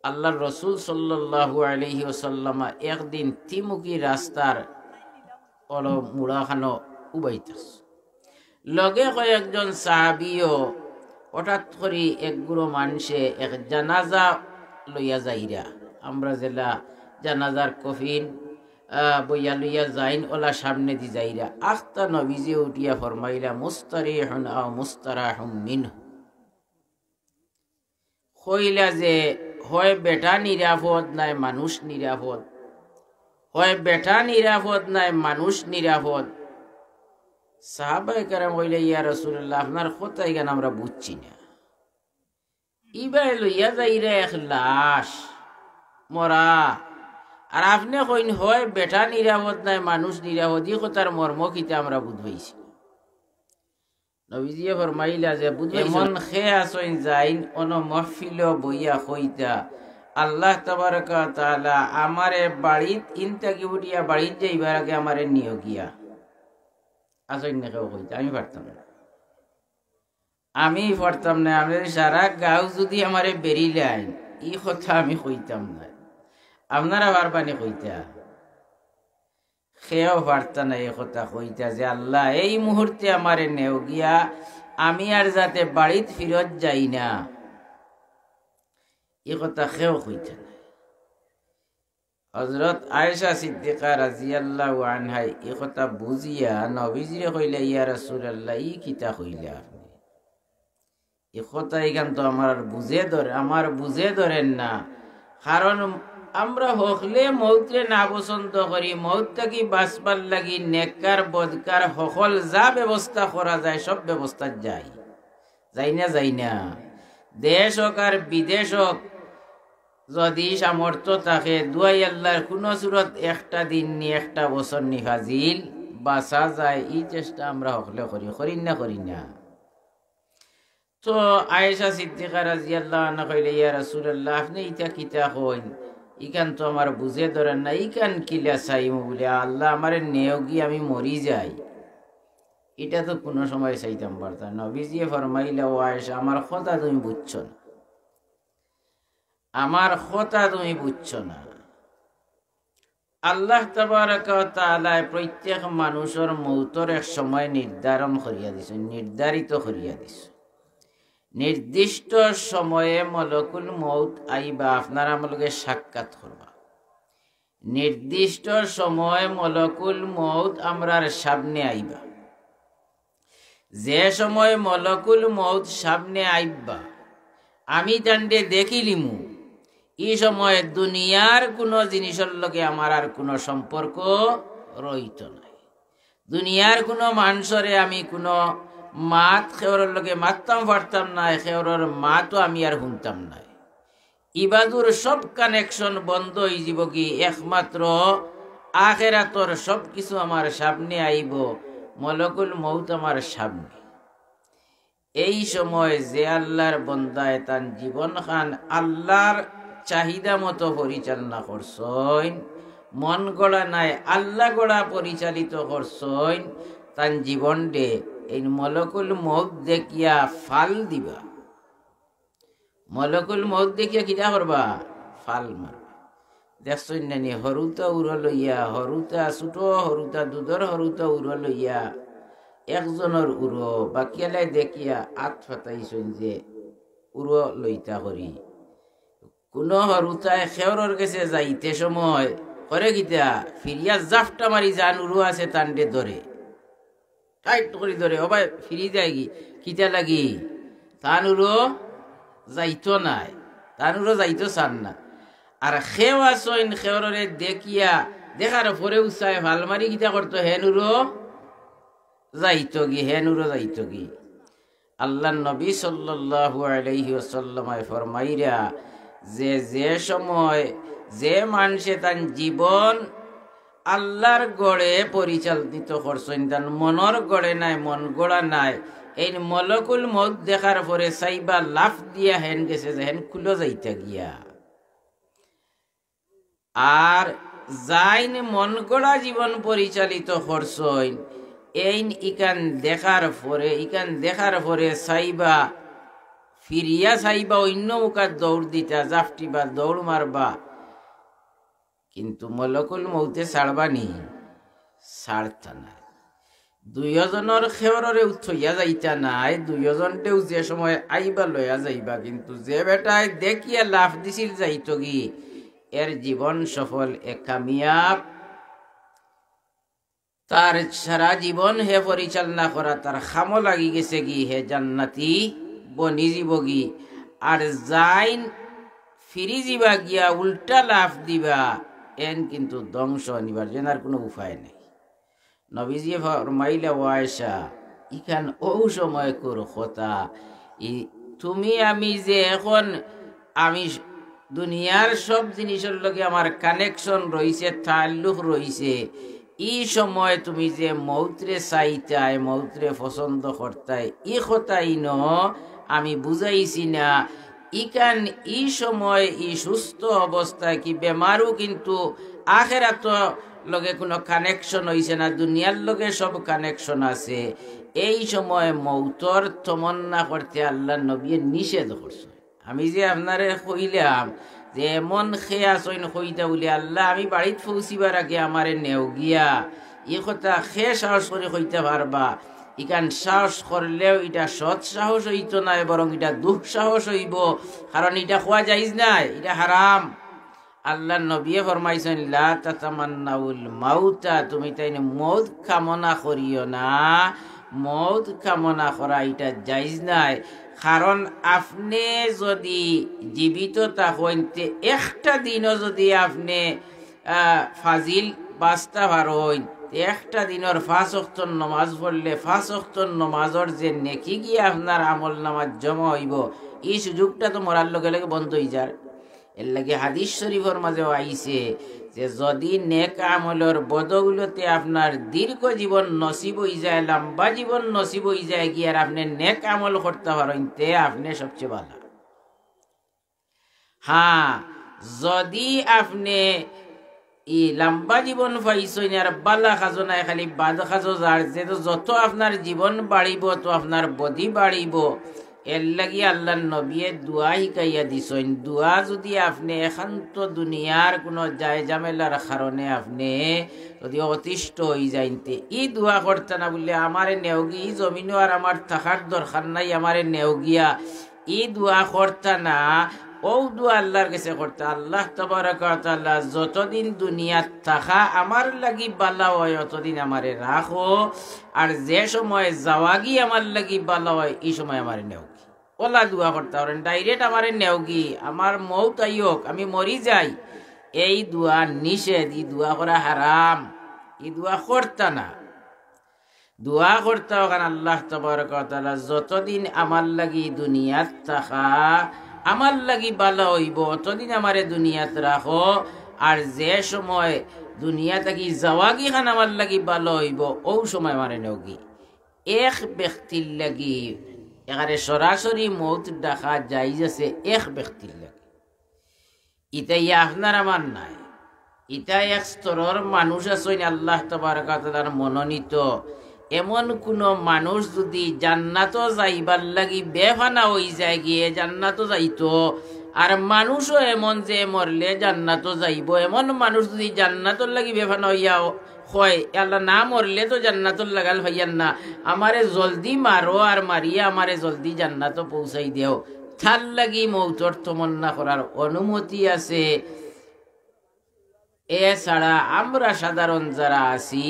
আল্লাহর রসুল সাল্লাল্লাহু আলাইহি ওয়াসাল্লাম একদিন তিমুখী রাস্তার মুড়াখানো উবাইতাস লগে কয়েকজন সাহাবিও হঠাৎ করে একগুলো মানুষে এক জানাজা লইয়া যাইরা আমরা জেলা জানাজার কফিন বইয়া লইয়া যাইন ওলা সামনে দি যাইরা আখতা নবীজি উঠিয়া ফরমাইলা মুস্তারিহুন আও মুস্তারাহুম মিনহু কইলা যে হয় বেটা নিরাপদ নাই মানুষ নিরাপদ, হয় বেটা নিরাপদ নাই মানুষ নিরাপদ। সাহাবায়ে কেরাম কইলে ইয়া রাসূলুল্লাহ আপনার কথা এখানে আমরা বুঝছি না, ইবাই লইয়া যাইরা এক লাশ মরা আর আপনি কইন হয় বেটা নিরাপদ নাই মানুষ নিরাপদ, ই কথার মর্ম কিতা আমরা বুঝবাইছি। নবীজিয়ে ফরমাইলা যে এমন খেয়ে আসইন যাইন অন মহফিল বইয়া কইতা আল্লাহ তাবারকা ওয়া তাআলা আমারে বাড়িত ইনতাকি উঠিয়া বাড়িত যাইবার আগে আমারে নিও গিয়া আসইন না কেউ কইতা আমি পারতাম না, আমি পারতাম না। আমি সারা গাঁও যদি আমারে বেরিলেন ই কথা আমি কইতাম না, আপনারা পারবানি কইতা? সেও পারতা না এই কথা কইতা যে আল্লাহ এই মুহূর্তে আমারে নেও গিয়া আমি আর যাতে বাড়িত ফিরত যাই না, এই কথা সেও কইতা না। হযরত আয়েশা সিদ্দিকা রাদিয়াল্লাহু আনহা এই কথা বুঝিয়া নবীজিরে কইলা ইয়া রাসূলুল্লাহ ই কিতা কইলা আপনি, এই কথা এখান তো আমার বুঝে ধরেন না, কারণ আমরা হকলে মৌতরে না পছন্দ করি, মৌতটাকে বাঁচবার লাগি নেককার বদকার সকল যা ব্যবস্থা করা যায় সব ব্যবস্থা যাই না। দেশ হোক আর বিদেশ হোক যদি সামর্থ্য থাকে দুয়াই আল্লাহর কোনো সুরত একটা দিন নি একটা বছর নি হাজিল বাঁচা যায়, এই চেষ্টা আমরা হকলে করি না। তো আয়েশা সিদ্দিকা রাদিয়াল্লাহু আনহা কইলে ইয়া রাসূলুল্লাহ আপনি ইটা কিতা কইন, ইকান তো আমার বুঝে ধরেন না, ইকান কিলা চাইমু বলে আল্লাহ আমারে নেও গিয়ে আমি মরি যাই, এটা তো কোনো সময় চাইতাম পারতাম। নবীজি ফরমাইলা ও আয়েশা আমার কথা তুমি বুঝছো না, আমার কথা তুমি বুঝছো না। আল্লাহ তাবারকা ওয়া তাআলা প্রত্যেক মানুষের মৌতের এক সময় নির্ধারিত করিয়া দিছে। নির্দিষ্ট সময়ে মলকুল মৌত আইবা আপনারা আমাকে সাক্ষাৎ করবা, নির্দিষ্ট সময় মলকুল মৌত আমরার সামনে আইবা। যে সময় মলকুল মৌত সামনে আইবা আমি তান্ডে দেখিলিমু, এই সময় দুনিয়ার কোনো জিনিসের লগে আমার আর কোনো সম্পর্ক রইত নাই। দুনিয়ার কোনো মানুষরে আমি কোনো মাত খেওরের লগে মাততাম পারতাম না, খেওরের মাতও আমি আর শুনতাম না। ইবাদুর সব কানেকশন বন্ধ হয়ে যাব কি একমাত্র আখিরাতর সব কিছু আমার সামনে আইব, মলকুল মৌত আমার সামনে। এই সময় যে আল্লাহর বন্দায় তার জীবন খান আল্লাহর চাহিদা মতো পরিচালনা করছইন, মন গড়া নাই আল্লাহ গড়া পরিচালিত করছইন, তার জীবন ডে এই মলকুল মৌত দেখিয়া ফাল দিবা। মলকুল মৌত দেখিয়া কিটা করবা? ফাল মারবা। দেখছই নানি হরুতা উড় লইয়া, হরুতা ছোট হরুতা দুধর হরুতা উড় লইয়া একজনের উড়ো বাকিয়ালাই দেখিয়া আত ফাটাইছইন যে উড়ো লইতা করি। কোন হরুতায় খেওরের কাছে যাইতে সময় করে কিতা ফিরিয়া জাফটা মারি যান উড়ো আছে তান্ডে ধরে টাইট করে ধরে ও ভাই ফিরি যায় কিতা লাগি তানুরও যাইতো নাই, তানুরও যাইতো চান না। আর খেও আসইন খেওরে দেখিয়া দেখার পরে উৎসাহে ভাল মারি কিতা করতো হেনুরও যাইতো গি। আল্লাহ নবী সাল্লাল্লাহু আলাইহি ওয়াসাল্লাম ফরমাইরা যে সময় যে মানুষে তার জীবন আল্লাহর গড়ে পরিচালিত করছেন, তার মনের গড়ে নাই, মন গড়া নাই, এই মলকুল মৌত দেখার পরে সাইবা লাফ দিয়া হেন গেছে যে হেন খুলো যাইতা গিয়া। আর যাইন মন গড়া জীবন পরিচালিত করছেন ইকান দেখার পরে সাইবা ফিরিয়া চাইবা অন্য মুখার দৌড় দিতা জাফটিবা দৌড় মারবা, কিন্তু মলকুল মৌতে ছাড়বা নি, ছাড়তা নাই। দুইজনের খেওরে উঠইয়া যাইতা নাই, দুইজনটেও যে সময় আইবা লইয়া যাইবা, কিন্তু যে বেটায় দেখিয়া লাভ দিছিল যাইত গি, এর জীবন সফল, এ কামিয়াব। তার সারা জীবন হে পরিচালনা করা, তার খামো লাগি গেছে গি, হে জান্নাতি বনি জীব গি। আর যাইন ফিরি যাবা গিয়া উল্টা লাভ দিবা, এন কিন্তু ধ্বংস নিবার জেনার কোনো উপায় নেই। নবীজি ফরমাইলে, ও আয়েশা, ইখান ও সময় কর কথা, তুমি আমি যে এখন আমি দুনিয়ার সব জিনিসের লগে আমার কানেকশন রইছে, তাল্লুক রইছে, এই সময় তুমি যে মৌতরে চাইতাই, মৌতরে পছন্দ করতাই, ই কথাই ন আমি বুঝাইছি না। ইকান ই সময় ই সুস্থ অবস্থায় কি বেমারও কিন্তু আখেরাত লগে কোনো কানেকশন হইছে না, দুনিয়ার লগে সব কানেকশন আছে। এই সময় মৌতর তমন্না করতে আল্লাহ নবী নিষেধ করছে। আমি যে আপনারে কইলাম যে এমন খেয়া সইন কইতা বলি, আল্লাহ আমি বাড়িতে পৌঁছিবার আগে আমারে নেও গিয়া, এই কথা খে সাহস করে কইতে পারবা। ইকান সাহস করলেও এটা সৎ সাহস হইত নাই, বরং এটা দুঃসাহস হইব, কারণ এটা খোয়া যাইজ নাই, এটা হারাম। আল্লাহ নবী ফরমাইছেন, লা তাতামান্নাউল মাউতা, তুমি তাই মৌত কামনা করিও না, মৌত কামনা করা এটা জায়েজ নাই। কারণ আপনি যদি জীবিত থাকেন, একটা দিনও যদি আপনি ফাজিল বাঁচতে পারেন, একটা দিনের 5 ওয়াক্ত নমাজ পড়লে 5 ওয়াক্ত নমাজের যে নেকি গিয়ে আপনার আমল নামাজ জমা হইব, এই সুযোগটা তো মরার লগে লগে বন্ধ হয়ে যায়। এর লাগে হাদিস শরীফের মাঝেও আইছে যে যদি নেক আমলের বদৌলতে আপনার দীর্ঘ জীবন নসিব হয়ে যায়, লম্বা জীবন নসিব হয়ে যায় কি, আর আপনি নেক আমল করতে পারেন, তে আপনি সবচেয়ে ভালো। হ্যাঁ, যদি আপনি ই লম্বা জীবন পাইছেন আর বালা খাজো নাই, খালি বাদ খাজো যার, যে যত আপনার জীবন বাড়িব তো আপনার বডি বাড়িব। এর লাগি আল্লাহ নবীয়ে দোয়া শিকাইয়া দিছেন। দোয়া যদি আপনি একান্ত দুনিয়ার কোনো যায় জামেলার কারণে আপনি যদি অতিষ্ঠ হয়ে যাইতে, ই দোয়া করতে না বললে আমারে নেওগি, ই জমিনও আর আমার থাকার দরকার নাই, আমারে নেওগিয়া, ই দোয়া করতে না। ও দোয়া আল্লাহর কাছে করতে, আল্লাহ তাবারক ওয়া তাআলা যতদিন দুনিয়াত থাকা আমার লাগি বালা হয় অতদিন আমারে রাখো, আর যে সময় যাওয়াগি আমার লাগি বালা হয় এই সময় আমারে নেও। ওলা দোয়া করতে পারেন, ডাইরেক্ট আমারে নেওগি, আমার মৌত আইয়ক, আমি মরি যাই, এই দোয়া নিষেধ, এই দোয়া করা হারাম, এই দোয়া করতে না। দোয়া করতে হবে আল্লাহ তাবারক ওয়া তাআলা যতদিন আমার লাগি দুনিয়াত থাকা আমার লাগি ভালো হইব অতদিন আমারে দুনিয়াত রাখো, আর যে সময় দুনিয়া থাকি যাওয়াগি খান আমার লাগি ভালো হইব ও সময় আমারে নেওগি। এক ব্যক্তির লাগি এখানে সরাসরি মৌত ডাকা যাইজ আছে, এক ব্যক্তির লাগি। ইতাই আপনার আমার নাই, ইটা এক স্তরের মানুষ আছেন আল্লাহ তাবারক ওয়া তাআলার মনোনীত। এমন কোন মানুষ যদি জান্নাত যাইবার লাগি বেফানা হয়ে যায় গিয়ে জান্নাত যাইতো, আর মানুষও এমন যে মরলে জান্নাত যাইব, এমন মানুষ যদি জান্নাতর লাগি বেফানা হইয়া হয়, আল্লাহ না মরলে তো জান্নাতর লাগাল ভাইয়ান না, আমারে জলদি মারো আর মারিয়া আমারে জলদি জান্নাত পৌঁছাই দেও, তার লাগি মৌতর তমন্না করার অনুমতি আছে। এছাড়া আমরা সাধারণ যারা আছি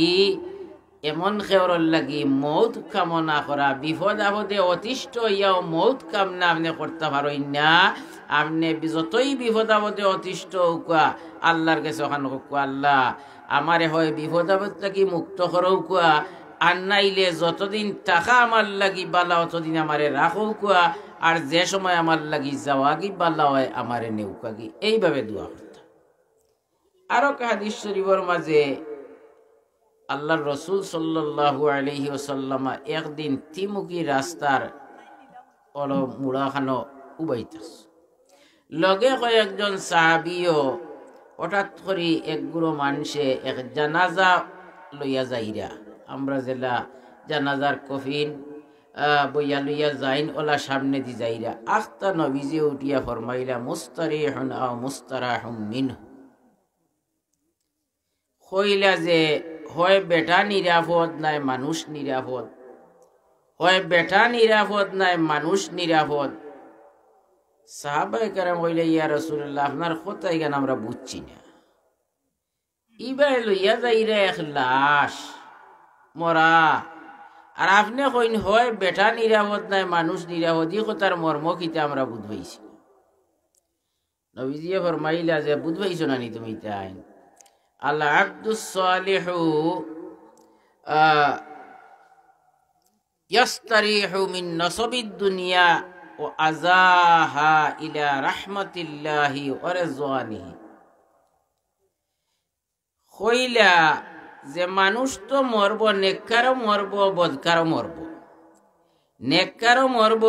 এমন খেওয়ার লাগি মৌত কামনা করা, বিপদ আপদে অতিষ্ঠ হইয়াও মৌত কামনা আপনি করতে পারেন না। আপনি যতই বিপদ আপদে অতিষ্ঠ হোকা আল্লাহর কাছে ওখানে হোকা, আল্লাহ আমারে হয় বিপদ আপদ থাকি মুক্ত করো কুয়া, আর নাইলে যতদিন টাকা আমার লাগি বালা অতদিন আমারে রাখো কুয়া, আর যে সময় আমার লাগি যাওয়াগি বালা হয় আমারে নেউকাগি, এইভাবে দোয়া করতে। আরো হাদিস শরীফের মাঝে আল্লাহর রসুল সাল্লাল্লাহু আলাইহি ওয়াসাল্লাম একদিন তিমুকি রাস্তার মুড়াখানো উবাইতাস, লগে কয়েকজন সাহাবিও হঠাৎ করে একগুলো মানুষে এক জানাজা লইয়া যাইরা, আমরা জেলা জানাজার কফিন বইয়া লইয়া যাইন ওলা সামনে দি যাইরা আখতা নবীজি উঠিয়া ফরমাইলা মুস্তারিহুন আও মুস্তারাহুম মিনহু, কইলা যে হয় বেটা নিরাপদ নাই মানুষ নিরাপদ, হয় বেটা নিরাপদ নাই মানুষ নিরাপদ। সাহাবায়ে কেরাম কইলে ইয়া রাসূলুল্লাহ আপনার কথা এখান আমরা বুঝছি না, ইবাই লইয়া যাইরা এক লাশ মরা, আর আপনি কইন হয় বেটা নিরাপদ নাই মানুষ নিরাপদ, ই কথার মর্ম কিতা আমরা বুঝবাইছি। নবীজি ফরমাইলা যে বুঝবাইছো না নি তুমি তাই, আল আব্দুস সালিহু ইয়াস্তারিহু মিন নাসাবিদ দুনিয়া ও আযাহা ইলা রাহমাতিল্লাহি ওয়া রিজওয়ানিহি। কইলা যে মানুষ তো মরব, নেককারও মরব বদকারও মরব, নেককারও মরব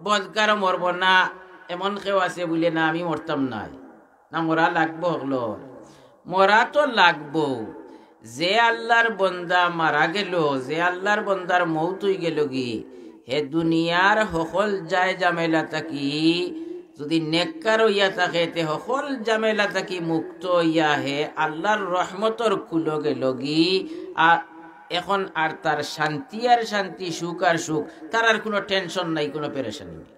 বদকারও মরব না। এমন কেউ আছে বলে না আমি মরতাম নাই, না মরা লাগবো, হলো মরা তো লাগবো। যে আল্লাহর বন্দা মারা গেল, যে আল্লাহর বন্দার মৌত হয়ে গেল গি, হে দুনিয়ার সকল যায় জামেলা থাকি যদি নেককার হইয়া থাকে তে সকল জামেলা থাকি মুক্ত হইয়া হে আল্লাহর রহমতর কুলো গেল গি। আর এখন আর তার শান্তি আর শান্তি, সুখ আর সুখ, তার আর কোনো টেনশন নাই, কোনো পেরেশানি নেই।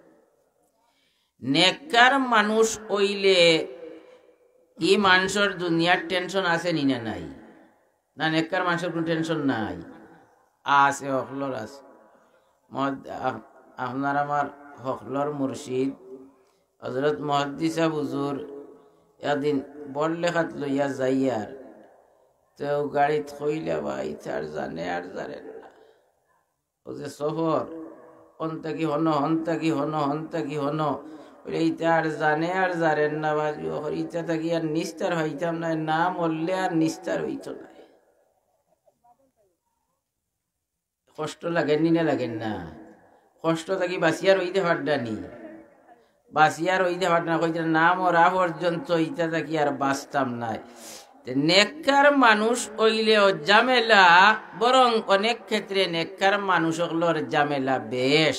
নেককার মানুষ হইলে ই মানুষের দুনিয়ার টেনশন আছে নি না নাই? না, নেককার মানুষের কোনো টেনশন নাই, আছে, হকলর আছে। আপনার আমার হকলর মুর্শিদ হযরত মুহাদ্দিস হুজুর একদিন বড় লেখাত লইয়া যাইয়ার তো গাড়িত কইলা ভাই তার জানে আর জানেন না, ও যে সফর হন্তা কি হন হন্তা কি হন হন্তা কি হন, এইটা আর জানে আর জানেন না বাজু, ইটা থাকি আর নিস্তার হইতাম না, না মরলে আর নিস্তার হইত না। কষ্ট লাগেননি না লাগেন না? কষ্ট থাকি বাঁচিয়ার হইতে পারডানি, বাঁচিয়ার হইতে পারডা না, কইতে না মরা পর্যন্ত ইটা থাকি আর বাঁচতাম নাই। নেককার মানুষ হইলেও জামেলা, বরং অনেক ক্ষেত্রে নেককার মানুষ হলোর জামেলা বেশ।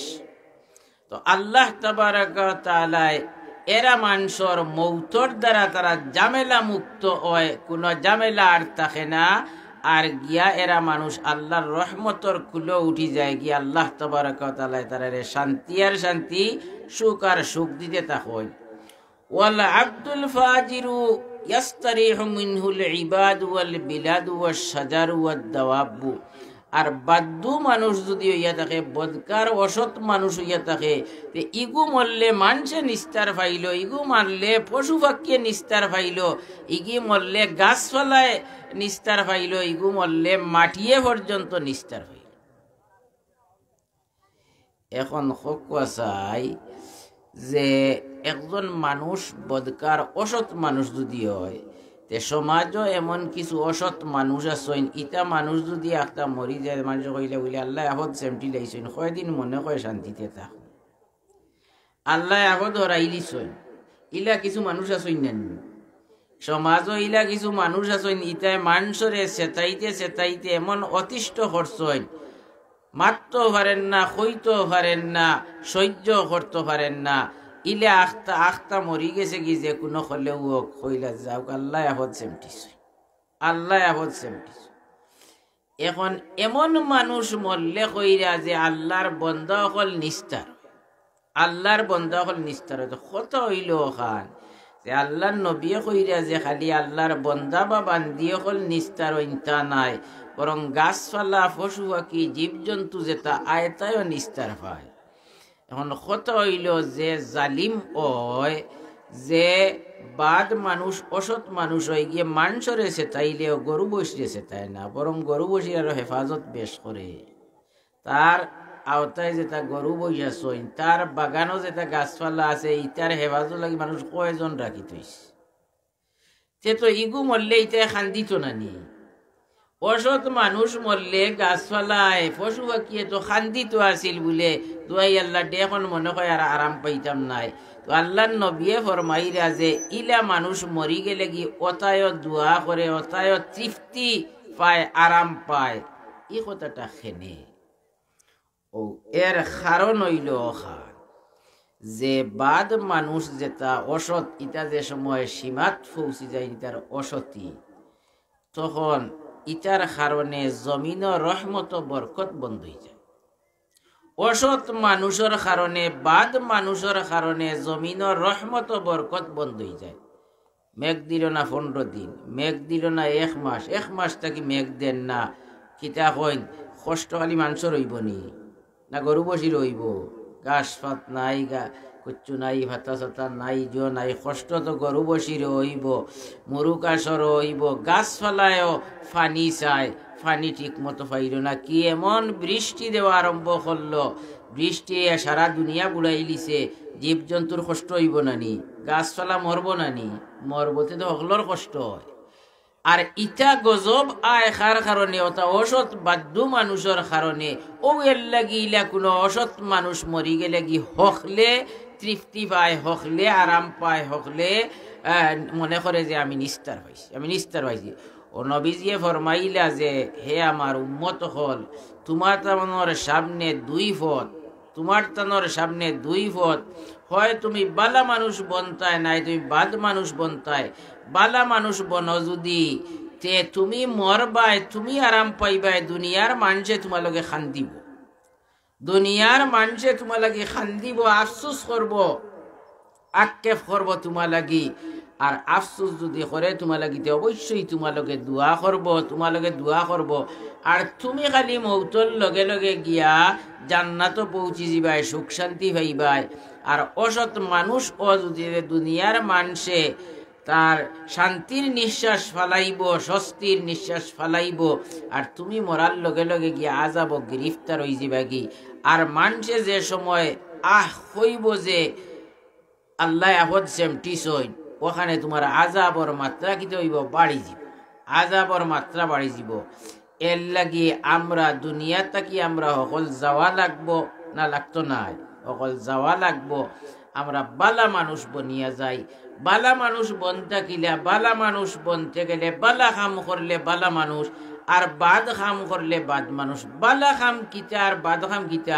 তো আল্লাহ তাবারাক ওয়া তাআলা এরা মানুষের মৌতর দ্বারা তারা জামেলা মুক্ত হয়, কোনো জামেলা আর থাকে না। আর গিয়া এরা মানুষ আল্লাহর রহমতর কুলো উঠি যায় গিয়া আল্লাহ তাবারাক ওয়া তাআলা তারা শান্তি আর শান্তি, সুখ আর সুখ দিতে থাকেন। ওয়াল আব্দুল ফাজিরু ইয়াস্তারিহু মিনহুল ইবাদু ওয়াল বিলাদু ওয়াশ শাজারু ওয়াদ দাওয়াবু। আর বাদ্দু মানুষ যদি হইয়া থাকে, বদকার অসৎ মানুষ হইয়া থাকে, তে ইগু মরলে মানুষে নিস্তার পাইল, ইগু মারলে পশু পাখিয়ে নিস্তার পাইল, ইগি মরলে গাছপালায় নিস্তার পাইল, ইগু মরলে মাটিয়ে পর্যন্ত নিস্তার পাইল। এখন হকুয়া চাই যে একজন মানুষ বদকার অসৎ মানুষ যদি হয়, তে সমাজও এমন কিছু অসৎ মানুষ আছেন, ইটা মানুষ যদি একটা মরি যায়, মানুষ কইলে বলে আল্লাহ আহত সেমটি লাইছেন, কয়দিন মনে কয় শান্তিতে থাক, আল্লাহ আহত হরাইলিছেন। ইলা কিছু মানুষ আছেন না সমাজও, ইলা কিছু মানুষ আছেন, ইটায় মানুষরে চেতাইতে চেতাইতে এমন অতিষ্ঠ করছেন, মারতেও পারেন না, কইতেও পারেন না, সহ্য করতে পারেন না। ইলে আখতা আখতা মরি গেছে কি যে কোনো হলেও কইলা যাও আল্লাহ আহত সেমটিস, আল্লাহ আহত সেমটিস। এখন এমন মানুষ মরলে কইরা যে আল্লাহর বন্দা অকল নিস্তার, আল্লাহর বন্দা অকল নিস্তার হইতো কত হইল খান যে আল্লাহর নবী কইরা যে খালি আল্লাহর বন্দা বা বান্দি অকল নিস্তার হইতা নাই, বরং গাছপালা পশু পাখি জীবজন্তু যেটা আয়তায়ও নিস্তার পায়। এখন কত হইল যে জালিম হয়, যে বাদ মানুষ অসৎ মানুষ হয়ে গিয়ে মানুষরে চেতাইলেও গরু বসিয়ে চেতায় না, বরং গরু বসিয়ে আরো হেফাজত বেশ করে। তার আওতায় যেটা গরু বইয়াছইন, তার বাগানও যেটা গাছপালা আছে, ইটার হেফাজত লাগি মানুষ কয়জন রাখি থইছে। সে তো ইগু মরলে ইটা খান্দিত না নি, অসৎ মানুষ মরলে গাছপালায় পশু পাখিয়ে তো খান্দিত আসিল বলে দুয়াই আল্লাহ এখন মনে হয় আর আরাম পাইতাম নাই। তো আল্লাহর নবিয়ে ফরমাইরা যে ইলা মানুষ মরি গেলে কি অতায় দোয়া করে, অতায় তৃপ্তি পায়, আরাম পায়। এই কথাটা খেনে ও এর কারণ হইল যে বাদ মানুষ যেটা অসৎ ইটা যে সময় সীমাত পৌঁছি যায় ইটার অসতি, তখন ইটার কারণে জমিন রহমত বরকত বন্ধ হয়ে যায়। অসৎ মানুষের কারণে বাদ মানুষের কারণে জমিন রহমত বরকত বন্ধ হয়ে যায়। মেঘ দিল না 15 দিন, মেঘ দিল না 1 মাস, 1 মাস থাকি মেঘ দেন না, কিতা কইন কষ্ট খালি মানুষের রইব নি না গরু বসি রইব? ঘাস ফাত নাই, কুচ্ছু নাই, ভাতা চাতা নাই, নাই, কষ্ট তো গরু বসি রইব, মরু কাশর রইব, গাছপালায়ও ফানি চায়, ফানি ঠিক মতো পাইল না। কি এমন বৃষ্টি দেওয়া আরম্ভ করলো, বৃষ্টি সারা দুনিয়া বুড়াই লিছে, জীবজন্তুর কষ্ট হইব নানি? গাছপালা মরব নানি? মরবতে তো হকলর কষ্ট হয়। আর ইটা গজব আয় খার কারণে, ওটা অসৎ বাধ্য মানুষের কারণে। ও এর লাগি ইলা কোনো অসৎ মানুষ মরি গেলে কি হকলে তৃপ্তি পায়, হকলে আরাম পায়, হকলে মনে করে যে আমি নিস্তার পাইছি, আমি নিস্তার পাইছি। ও নবীজিয়ে ফরমাইলা যে হে আমার উম্মত হল, তোমার তানোর সামনে 2 পথ, তোমার তানোর সামনে 2 পথ, হয় তুমি বালা মানুষ বনতায়, নাই তুমি বাদ মানুষ বনতায়। বালা মানুষ বন যদি তে তুমি মরবাই, তুমি আরাম পাইবাই, দুনিয়ার মানুষে তোমালকে খান দিব, দুনিয়ার মানুষে তোমালাগি খান দিব, আফসোস করব, আক্ষেপ করব তোমালাগি। আর আফসোস যদি করে তোমালাগিতে অবশ্যই তোমালকে দোয়া করব, তোমালকে দোয়া করব। আর তুমি খালি মৌতর লগে লগে গিয়া জান্নাত পৌঁছি যাবাই, সুখ শান্তি পাইবাই। আর অসৎ মানুষ ও যদি দুনিয়ার মানুষে তার শান্তির নিঃশ্বাস ফালাইব, স্বস্তির নিঃশ্বাস ফালাইব, আর তুমি মরার লগে লগে গিয়া আজাব গ্রেফতার হয়ে যাবা কি। আর মানুষে যে সময় হইব যে আল্লাহ আহদ সেমটিস হইন, ওখানে তোমার আজাবর মাত্রা কিতে হইব বাড়ি যাব, আজাবর মাত্রা বাড়ি যাব। এর লাগি আমরা দুনিয়া থাকি আমরা সকল যাওয়া লাগবো না লাগতো নাই, সকল যাওয়া লাগবো। আমরা বালা মানুষ বনিয়া যাই, বালা মানুষ বনতে গেলে, বালা মানুষ বনতে গেলে বালা কাম করলে বালা মানুষ, আর বাদ কাম করলে বাদ মানুষ। বালা কাম কিতা আর বাদ কাম কিতা?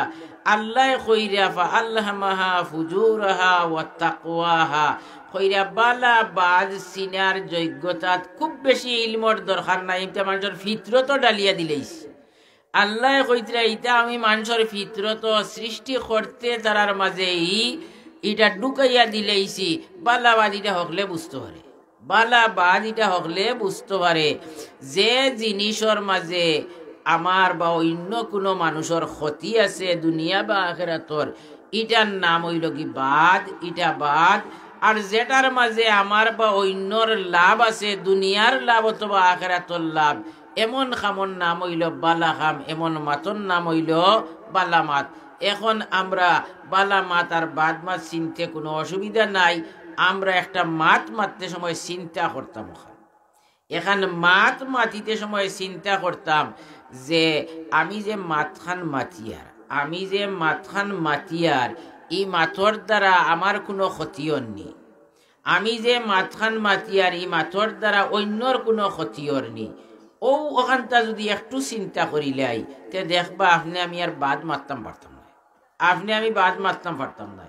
আল্লাহ কইরা ফা আল্লাহমাহা ফুজুরাহা ওয়া তাকওয়াহা, কইরা বালা বাদ সিনার যোগ্যতা খুব বেশি ইলমর দরকার নাই, এটা মানুষের ফিতরত ডালিয়া দিলেইছে। আল্লাহ কইতরা ইটা আমি মানুষের ফিতরত সৃষ্টি করতে তারার মাঝে এটা ঢুকাইয়া দিলেইছি, বালা বাদ এটা হকলে বুঝতে পারে, বালা বাদ এটা হকলে বুঝতে পারে। যে জিনিসের মাঝে আমার বা অন্য কোনো মানুষের ক্ষতি আছে দুনিয়া বা আখিরাতর, এটার নাম হইল কি বাদ, এটা বাদ। আর যেটার মাঝে আমার বা অন্যর লাভ আছে, দুনিয়ার লাভ অথবা আখিরাতর লাভ, এমন খামর নাম হইল বালা খাম, এমন মাতর নাম হইল বালা মাত। এখন আমরা বালা মাত আর বাদ মাত চিনতে কোনো অসুবিধা নাই। আমরা একটা মাত মারতে সময় চিন্তা করতাম, এখানে মাত মাতিতে সময় চিন্তা করতাম যে আমি যে মাতখান মাতিয়ার, আমি যে মাতখান মাতিয়ার, এই মাথর দ্বারা আমার কোনো ক্ষতিও নেই। আমি যে মাতখান মাতিয়ার, এই মাথর দ্বারা অন্যর কোনো ক্ষতিও নেই। ওখানটা যদি একটু চিন্তা করিলাই তে দেখবা আপনি আমি আর বাদ মারতাম পারতাম না, আপনি আমি বাদ মারতাম পারতাম না।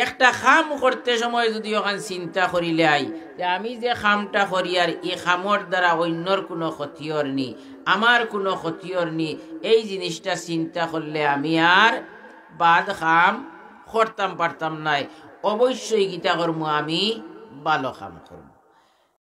একটা খাম করতে সময় যদি ওখান চিন্তা করিলাই যে আমি যে খামটা করি আর এই খামর দ্বারা অন্যর কোনো ক্ষতিওর নি, আমার কোনো ক্ষতিওর নি, এই জিনিসটা চিন্তা করলে আমি আর বাদ খাম করতাম পারতাম নাই। অবশ্যই গীতা কর্ম আমি ভালো খাম করব।